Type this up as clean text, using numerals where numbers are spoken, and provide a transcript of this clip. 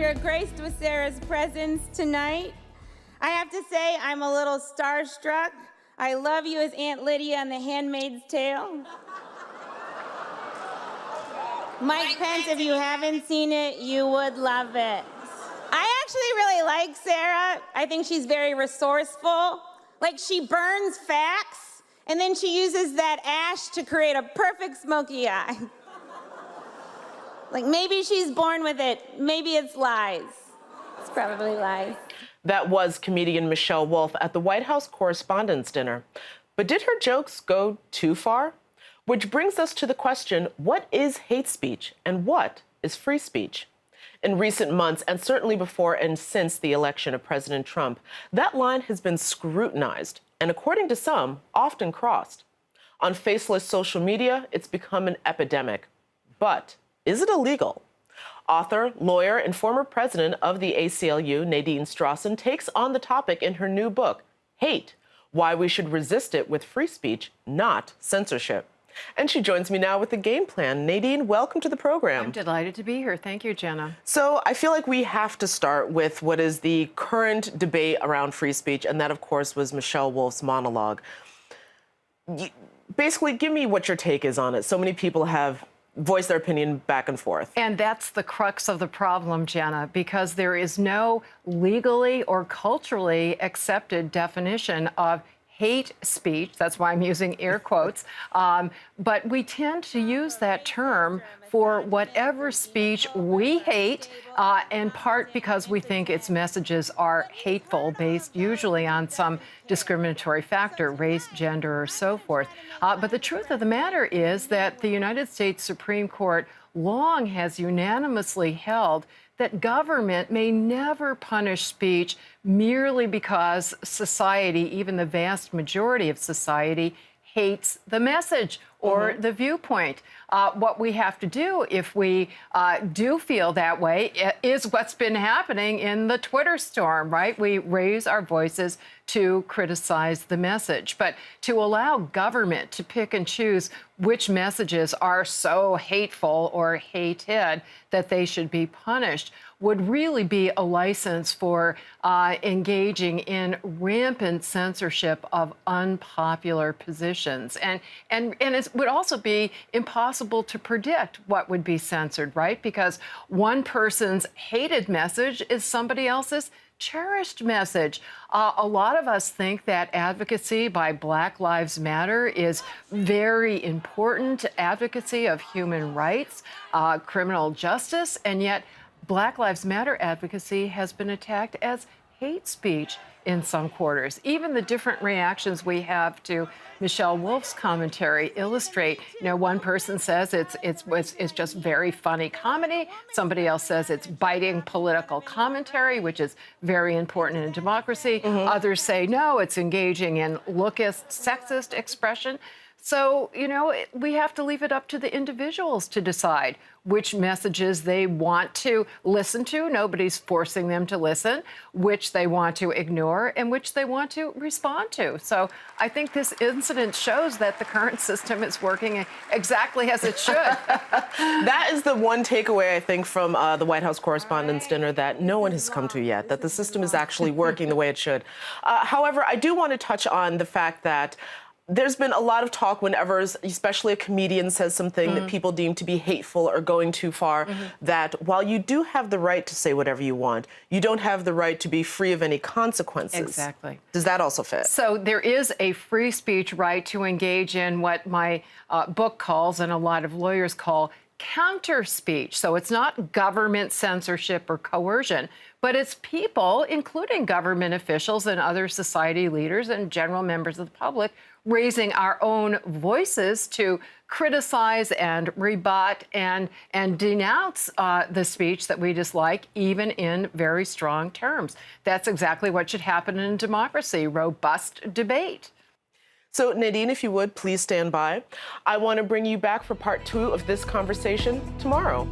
you're graced with Sarah's presence tonight. I have to say, I'm a little starstruck. I love you as Aunt Lydia on The Handmaid's Tale. Mike Pence, if you haven't seen it, you would love it. I actually really like Sarah. I think she's very resourceful. Like, she burns facts, and then she uses that ash to create a perfect smoky eye. Like, maybe she's born with it. Maybe it's lies. It's probably lies. That was comedian Michelle Wolf at the White House Correspondents' Dinner. But did her jokes go too far? Which brings us to the question, what is hate speech and what is free speech? In recent months, and certainly before and since the election of President Trump, that line has been scrutinized and, according to some, often crossed. On faceless social media, it's become an epidemic. But is it illegal? Author, lawyer, and former president of the ACLU, Nadine Strossen, takes on the topic in her new book, Hate: Why We Should Resist It with Free Speech, Not Censorship. And she joins me now with the game plan. Nadine, welcome to the program. I'm delighted to be here. Thank you, Jenna. So I feel like we have to start with what is the current debate around free speech, and that, of course, was Michelle Wolf's monologue. Basically, give me what your take is on it. So many people have voiced their opinion back and forth. And that's the crux of the problem, Jenna, because there is no legally or culturally accepted definition of hate speech. That's why I'm using air quotes. But we tend to use that term for whatever speech we hate, in part because we think its messages are hateful, based usually on some discriminatory factor, race, gender, or so forth. But the truth of the matter is that the United States Supreme Court long has unanimously held that government may never punish speech merely because society, even the vast majority of society, hates the message or the viewpoint. What we have to do if we do feel that way is what's been happening in the Twitter storm, right? We raise our voices to criticize the message. But to allow government to pick and choose which messages are so hateful or hated that they should be punished would really be a license for engaging in rampant censorship of unpopular positions. And it would also be impossible to predict what would be censored, right? Because one person's hated message is somebody else's cherished message. A lot of us think that advocacy by Black Lives Matter is very important advocacy of human rights, criminal justice, and yet Black Lives Matter advocacy has been attacked as hate speech in some quarters. Even the different reactions we have to Michelle Wolf's commentary illustrate. You know, one person says it's just very funny comedy. Somebody else says it's biting political commentary, which is very important in a democracy. Others say, no, it's engaging in lookist, sexist expression. So, you know, we have to leave it up to the individuals to decide which messages they want to listen to. Nobody's forcing them to listen, which they want to ignore, and which they want to respond to. So I think this incident shows that the current system is working exactly as it should. That is the one takeaway, I think, from the White House Correspondents' Dinner that no one has come to yet, that the system is actually working the way it should. However, I do want to touch on the fact that there's been a lot of talk whenever, especially a comedian says something that people deem to be hateful or going too far, that while you do have the right to say whatever you want, you don't have the right to be free of any consequences. Exactly. Does that also fit? So there is a free speech right to engage in what my book calls, and a lot of lawyers call, counter speech. So it's not government censorship or coercion, but it's people, including government officials and other society leaders and general members of the public, raising our own voices to criticize and rebut and denounce the speech that we dislike, even in very strong terms. That's exactly what should happen in a democracy, robust debate. So, Nadine, if you would, please stand by. I want to bring you back for part 2 of this conversation tomorrow.